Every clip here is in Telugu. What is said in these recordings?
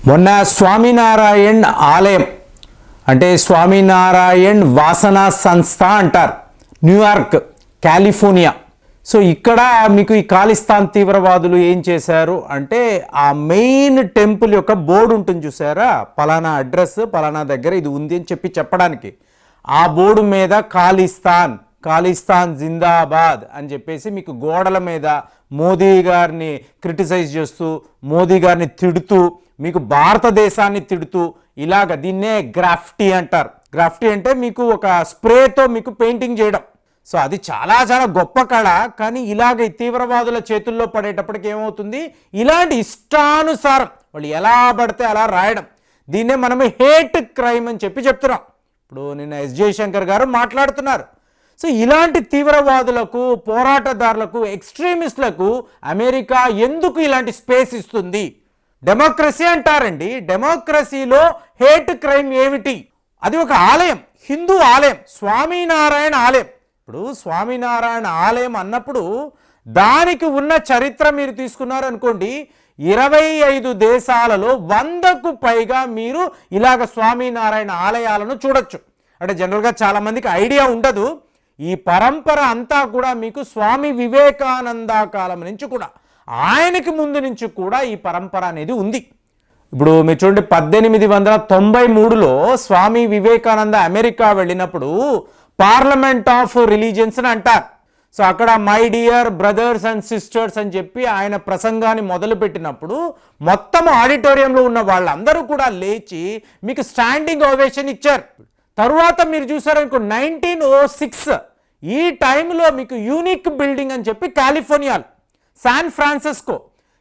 మొన్న స్వామినారాయణ్ ఆలయం అంటే స్వామినారాయణ్ వాసన సంస్థ అంటారు, న్యూయార్క్, కాలిఫోర్నియా. సో ఇక్కడ మీకు ఈ ఖాళిస్తాన్ తీవ్రవాదులు ఏం చేశారు అంటే ఆ మెయిన్ టెంపుల్ యొక్క బోర్డు ఉంటుంది చూసారా, పలానా అడ్రస్ పలానా దగ్గర ఇది ఉంది అని చెప్పడానికి ఆ బోర్డు మీద ఖాళిస్తాన్ జిందాబాద్ అని చెప్పేసి మీకు గోడల మీద మోదీ గారిని క్రిటిసైజ్ చేస్తూ, మోదీ గారిని తిడుతూ, మీకు భారతదేశాన్ని తిడుతూ ఇలాగ దీన్నే గ్రాఫిటీ అంటారు. గ్రాఫిటీ అంటే మీకు ఒక స్ప్రేతో మీకు పెయింటింగ్ చేయడం. సో అది చాలా చాలా గొప్ప కళ. కానీ ఇలాగ తీవ్రవాదుల చేతుల్లో పడేటప్పటికి ఏమవుతుంది, ఇలాంటి ఇష్టానుసారం వాళ్ళు ఎలా పడితే అలా రాయడం, దీన్నే మనం హేట్ క్రైమ్ అని చెప్తున్నాం. ఇప్పుడు నిన్న ఎస్ జయశంకర్ గారు మాట్లాడుతున్నారు. సో ఇలాంటి తీవ్రవాదులకు, పోరాటదారులకు, ఎక్స్ట్రీమిస్టులకు అమెరికా ఎందుకు ఇలాంటి స్పేస్ ఇస్తుంది? డెమోక్రసీ అంటారండి. డెమోక్రసీలో హేట్ క్రైమ్ ఏమిటి? అది ఒక ఆలయం, హిందూ ఆలయం, స్వామినారాయణ ఆలయం. ఇప్పుడు స్వామినారాయణ ఆలయం అన్నప్పుడు దానికి ఉన్న చరిత్ర మీరు తీసుకున్నారనుకోండి, 25 దేశాలలో 100కు పైగా మీరు ఇలాగ స్వామినారాయణ ఆలయాలను చూడొచ్చు. అంటే జనరల్గా చాలామందికి ఐడియా ఉండదు. ఈ పరంపర అంతా కూడా మీకు స్వామి వివేకానంద కాలం నుంచి కూడా, ఆయనకి ముందు నుంచి కూడా ఈ పరంపర అనేది ఉంది. ఇప్పుడు మీరు చూడండి, 1893లో స్వామి వివేకానంద అమెరికా వెళ్ళినప్పుడు పార్లమెంట్ ఆఫ్ రిలీజియన్స్ అని అంటారు. సో అక్కడ my dear brothers and sisters అని చెప్పి ఆయన ప్రసంగాన్ని మొదలుపెట్టినప్పుడు మొత్తం ఆడిటోరియంలో ఉన్న వాళ్ళందరూ కూడా లేచి మీకు స్టాండింగ్ ఓవేషన్ ఇచ్చారు. తరువాత మీరు చూసారనుకో 1906 ఈ టైంలో మీకు యూనిక్ బిల్డింగ్ అని చెప్పి కాలిఫోర్నియాలో శాన్ ఫ్రాన్సిస్కో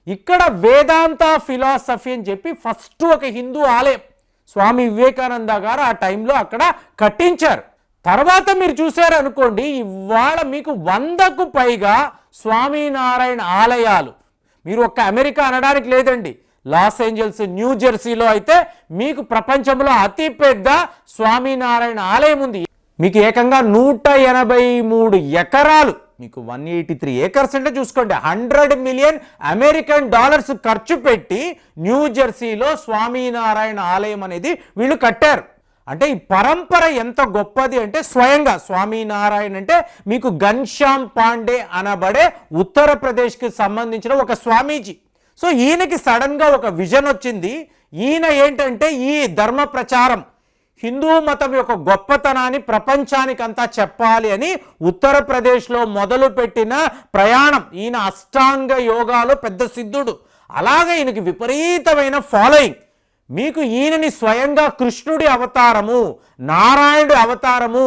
ఇక్కడ వేదాంత ఫిలాసఫీ అని చెప్పి ఫస్ట్ ఒక హిందూ ఆలయం స్వామి వివేకానంద గారు ఆ టైంలో అక్కడ కట్టించారు. తర్వాత మీరు చూసారు అనుకోండి, ఇవాళ మీకు 100కు పైగా స్వామినారాయణ ఆలయాలు. మీరు ఒక్క అమెరికా అనడానికి లేదండి, లాస్ ఏంజల్స్, న్యూ జెర్సీలో అయితే మీకు ప్రపంచంలో అతిపెద్ద స్వామినారాయణ ఆలయం ఉంది. మీకు ఏకంగా 183 ఎకరాలు, మీకు 183 ఏకర్స్ అంటే చూసుకోండి, $100 మిలియన్ అమెరికన్ డాలర్స్ ఖర్చు పెట్టి న్యూ జెర్సీలో స్వామినారాయణ ఆలయం అనేది వీళ్ళు కట్టారు. అంటే ఈ పరంపర ఎంత గొప్పది అంటే స్వయంగా స్వామినారాయణ అంటే మీకు ఘన్శ్యామ్ పాండే అనబడే ఉత్తరప్రదేశ్కి సంబంధించిన ఒక స్వామీజీ. సో ఈయనకి సడన్గా ఒక విజన్ వచ్చింది. ఈయన ఏంటంటే ఈ ధర్మ ప్రచారం, హిందూ మతం యొక్క గొప్పతనాన్ని ప్రపంచానికంతా చెప్పాలి అని ఉత్తరప్రదేశ్లో మొదలుపెట్టిన ప్రయాణం. ఈయన అష్టాంగ యోగాలో పెద్ద సిద్ధుడు. అలాగే ఈయనకి విపరీతమైన ఫాలోయింగ్. మీకు ఈయనని స్వయంగా కృష్ణుడి అవతారము, నారాయణుడి అవతారము,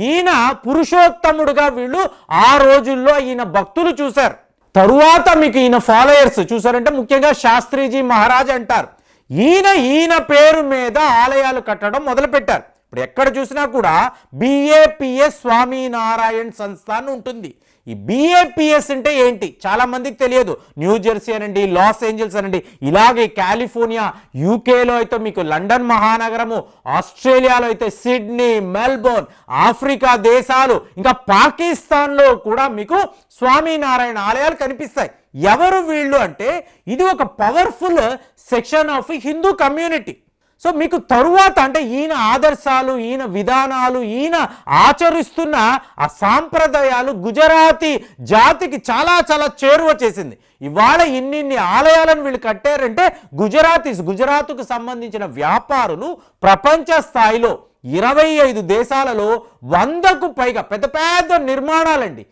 ఈయన పురుషోత్తముడుగా వీళ్ళు ఆ రోజుల్లో ఈయన భక్తులు చూశారు. తరువాత మీకు ఈయన ఫాలోయర్స్ చూసారంటే ముఖ్యంగా శాస్త్రీజీ మహారాజ్ అంటారు. ఈయన పేరు మీద ఆలయాలు కట్టడం మొదలుపెట్టారు. ఇప్పుడు ఎక్కడ చూసినా కూడా బిఏపిఎస్ స్వామినారాయణ్ సంస్థ అని ఉంటుంది. ఈ బిఏపిఎస్ అంటే ఏంటి చాలా మందికి తెలియదు. న్యూ జెర్సీ అనండి, లాస్ ఏంజల్స్ అనండి, ఇలాగే కాలిఫోర్నియా, యూకేలో అయితే మీకు లండన్ మహానగరము, ఆస్ట్రేలియాలో అయితే సిడ్నీ, మెల్బోర్న్, ఆఫ్రికా దేశాలు, ఇంకా పాకిస్తాన్లో కూడా మీకు స్వామినారాయణ ఆలయాలు కనిపిస్తాయి. ఎవరు వీళ్ళు అంటే ఇది ఒక powerful section of Hindu community. So మీకు తరువాత అంటే ఈయన ఆదర్శాలు, ఈయన విధానాలు, ఈయన ఆచరిస్తున్న ఆ సాంప్రదాయాలు గుజరాతీ జాతికి చాలా చాలా చేరువ చేసింది. ఇవాళ ఇన్ని ఆలయాలను వీళ్ళు కట్టారంటే గుజరాత్కు సంబంధించిన వ్యాపారులు ప్రపంచ స్థాయిలో 25 దేశాలలో 100కు పైగా పెద్ద పెద్ద నిర్మాణాలండి,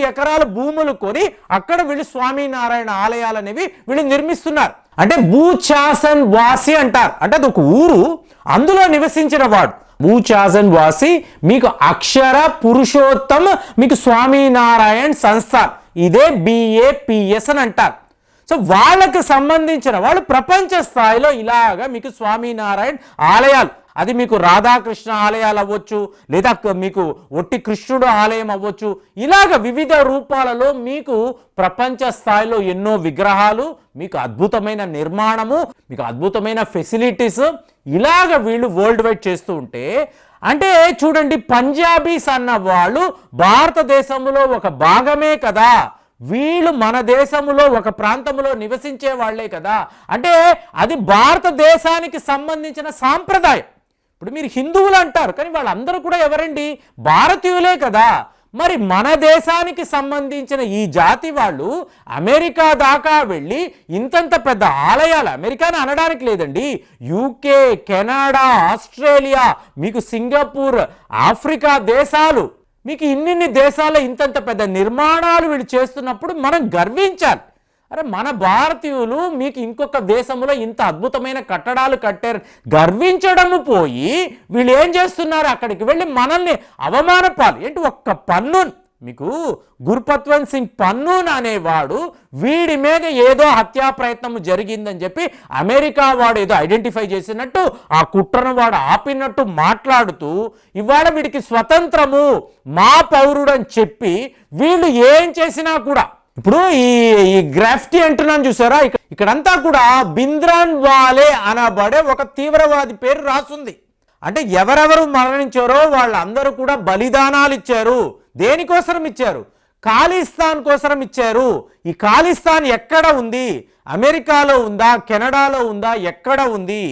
ఎకరాలు భూములు కొని అక్కడ వీళ్ళు స్వామినారాయణ ఆలయాలు అనేవి వీళ్ళు నిర్మిస్తున్నారు. అంటే భూచాసన్ వాసి అంటారు. అంటే అది ఒక ఊరు, అందులో నివసించిన వాడు భూచాసన్ వాసి. మీకు అక్షర పురుషోత్తం మీకు స్వామినారాయణ్ సంస్థాన్, ఇదే బిఏపిఎస్ అని అంటారు. సో వాళ్ళకి సంబంధించిన వాళ్ళు ప్రపంచ స్థాయిలో ఇలాగా మీకు స్వామినారాయణ ఆలయాలు, అది మీకు రాధాకృష్ణ ఆలయాలు అవ్వచ్చు, లేదా మీకు ఒట్టి కృష్ణుడు ఆలయం అవ్వచ్చు, ఇలాగ వివిధ రూపాలలో మీకు ప్రపంచ స్థాయిలో ఎన్నో విగ్రహాలు, మీకు అద్భుతమైన నిర్మాణము, మీకు అద్భుతమైన ఫెసిలిటీస్, ఇలాగ వీళ్ళు వరల్డ్ వైడ్ చేస్తూ ఉంటే, అంటే చూడండి పంజాబీస్ అన్న వాళ్ళు భారతదేశంలో ఒక భాగమే కదా. వీళ్ళు మన దేశంలో ఒక ప్రాంతంలో నివసించే వాళ్ళే కదా. అంటే అది భారతదేశానికి సంబంధించిన సాంప్రదాయం. ఇప్పుడు మీరు హిందువులు అంటారు, కానీ వాళ్ళందరూ కూడా ఎవరండి? భారతీయులే కదా. మరి మన దేశానికి సంబంధించిన ఈ జాతి వాళ్ళు అమెరికా దాకా వెళ్ళి ఇంతంత పెద్ద ఆలయాలు, అమెరికాని అనడానికి లేదండి, యూకే, కెనడా, ఆస్ట్రేలియా, మీకు సింగపూర్, ఆఫ్రికా దేశాలు, మీకు ఇన్నిన్ని దేశాల్లో ఇంతంత పెద్ద నిర్మాణాలు వీళ్ళు చేస్తున్నప్పుడు మనం గర్వించాలి. అరే మన భారతీయులు మీకు ఇంకొక దేశంలో ఇంత అద్భుతమైన కట్టడాలు కట్టారు, గర్వించడము పోయి వీళ్ళు ఏం చేస్తున్నారు? అక్కడికి వెళ్ళి మనల్ని అవమానపాలు. ఏంటి, ఒక్క పన్ను, మీకు గుర్పత్వంత్ సింగ్ పన్నూన్ అనేవాడు వీడి మీద ఏదో హత్యా ప్రయత్నం జరిగిందని చెప్పి అమెరికా వాడు ఏదో ఐడెంటిఫై చేసినట్టు, ఆ కుట్రను వాడు ఆపినట్టు మాట్లాడుతూ ఇవాళ వీడికి స్వతంత్రము, మా పౌరుడు అని చెప్పి వీళ్ళు ఏం చేసినా కూడా, ఇప్పుడు ఈ గ్రాఫిటీ అంటున్నాను చూసారా, ఇక్కడంతా కూడా భింద్రన్ వాలే అనబడే ఒక తీవ్రవాది పేరు రాస్తుంది. అంటే ఎవరెవరు మరణించారో వాళ్ళందరూ కూడా బలిదానాలు ఇచ్చారు. దేనికోసం ఇచ్చారు? ఖాళిస్తాన్ కోసం ఇచ్చారు. ఈ ఖాళిస్తాన్ ఎక్కడ ఉంది? అమెరికాలో ఉందా? కెనడాలో ఉందా? ఎక్కడ ఉంది?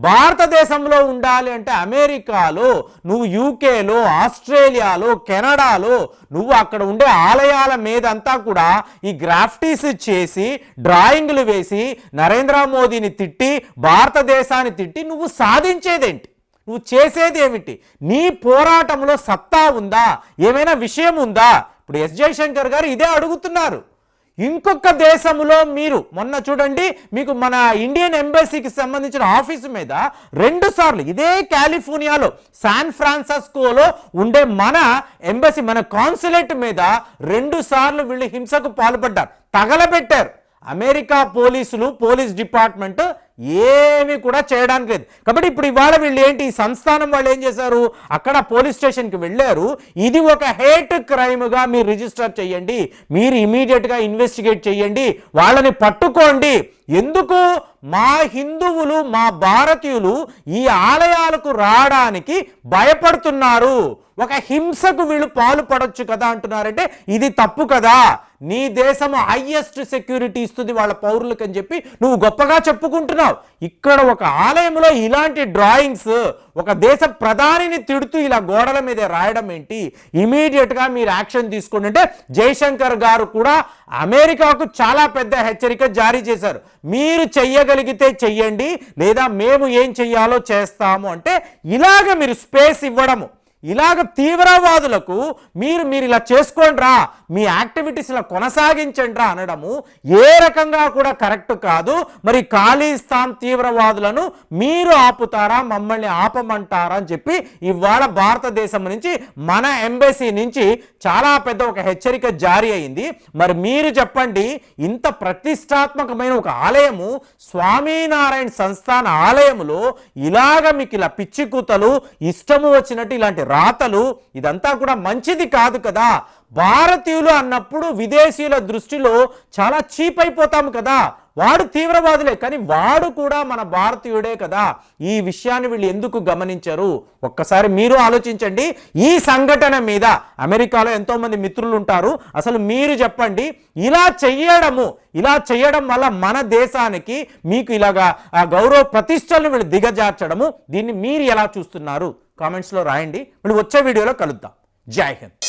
భారతదేశంలో ఉండాలి అంటే అమెరికాలో, నువ్వు యూకేలో, ఆస్ట్రేలియాలో, కెనడాలో నువ్వు అక్కడ ఉండే ఆలయాల మీదంతా కూడా ఈ గ్రాఫిటీస్ చేసి డ్రాయింగ్లు వేసి నరేంద్ర మోదీని తిట్టి భారతదేశాన్ని తిట్టి నువ్వు సాధించేదేంటి? నువ్వు చేసేది ఏమిటి? నీ పోరాటంలో సత్తా ఉందా? ఏమైనా విషయం ఉందా? ఇప్పుడు ఎస్ జయశంకర్ గారు ఇదే అడుగుతున్నారు. ఇంకొక దేశంలో మీరు మొన్న చూడండి, మీకు మన ఇండియన్ ఎంబసీకి సంబంధించిన ఆఫీసు మీద 2 సార్లు ఇదే కాలిఫోర్నియాలో శాన్ ఫ్రాన్సిస్కోలో ఉండే మన ఎంబసీ, మన కాన్సులేట్ మీద 2 సార్లు వీళ్ళు హింసకు పాల్పడ్డారు, తగలబెట్టారు. అమెరికా పోలీసులు, పోలీస్ డిపార్ట్మెంట్ ఏమి కూడా చేయడానికి లేదు. కాబట్టి ఇప్పుడు ఇవాళ వీళ్ళు ఏంటి, ఈ సంస్థానం వాళ్ళు ఏం చేశారు, అక్కడ పోలీస్ స్టేషన్కి వెళ్ళారు. ఇది ఒక హేట్ క్రైమ్గా మీరు రిజిస్టర్ చేయండి, మీరు ఇమీడియట్గా ఇన్వెస్టిగేట్ చేయండి, వాళ్ళని పట్టుకోండి. ఎందుకు? మా హిందువులు, మా భారతీయులు ఈ ఆలయాలకు రావడానికి భయపడుతున్నారు, ఒక హింసకు వీళ్ళు పాల్పడొచ్చు కదా అంటున్నారంటే ఇది తప్పు కదా. నీ దేశం హైయెస్ట్ సెక్యూరిటీ ఇస్తుంది వాళ్ళ పౌరులకు అని చెప్పి నువ్వు గొప్పగా చెప్పుకుంటున్నావు. ఇక్కడ ఒక ఆలయంలో ఇలాంటి డ్రాయింగ్స్, ఒక దేశ ప్రధానిని తిడుతూ ఇలా గోడల మీద రాయడం ఏంటి? ఇమీడియట్గా మీరు యాక్షన్ తీసుకోండి అంటే జయశంకర్ గారు కూడా అమెరికాకు చాలా పెద్ద హెచ్చరిక జారీ చేశారు. మీరు చెయ్యగలిగితే చెయ్యండి, లేదా మేము ఏం చెయ్యాలో చేస్తాము అంటే ఇలాగ మీరు స్పేస్ ఇవ్వడము, ఇలాగ తీవ్రవాదులకు మీరు ఇలా చేసుకోండి రా, మీ యాక్టివిటీస్ ఇలా కొనసాగించండి రా అనడము ఏ రకంగా కూడా కరెక్ట్ కాదు. మరి ఖాళిస్తాన్ తీవ్రవాదులను మీరు ఆపుతారా, మమ్మల్ని ఆపమంటారా అని చెప్పి ఇవాళ భారతదేశం నుంచి, మన ఎంబసీ నుంచి చాలా పెద్ద ఒక హెచ్చరిక జారీ అయింది. మరి మీరు చెప్పండి, ఇంత ప్రతిష్టాత్మకమైన ఒక ఆలయము, స్వామినారాయణ సంస్థాన ఆలయములో ఇలాగ మీకు ఇలా పిచ్చి కూతలు, ఇష్టము వచ్చినట్టు ఇలాంటి రాతలు, ఇదంతా కూడా మంచిది కాదు కదా. భారతీయులు అన్నప్పుడు విదేశీయుల దృష్టిలో చాలా చీప్ అయిపోతాము కదా. వాడు తీవ్రవాదులే, కానీ వాడు కూడా మన భారతీయుడే కదా. ఈ విషయాన్ని వీళ్ళు ఎందుకు గమనించరు? ఒక్కసారి మీరు ఆలోచించండి. ఈ సంఘటన మీద అమెరికాలో ఎంతోమంది మిత్రులు ఉంటారు, అసలు మీరు చెప్పండి, ఇలా చేయడం వల్ల మన దేశానికి మీకు ఇలాగా ఆ గౌరవ ప్రతిష్టలను వీళ్ళు దిగజార్చడము, దీన్ని మీరు ఎలా చూస్తున్నారు? కామెంట్స్లో రాయండి. మళ్ళీ వచ్చే వీడియోలో కలుద్దాం. జై హింద్.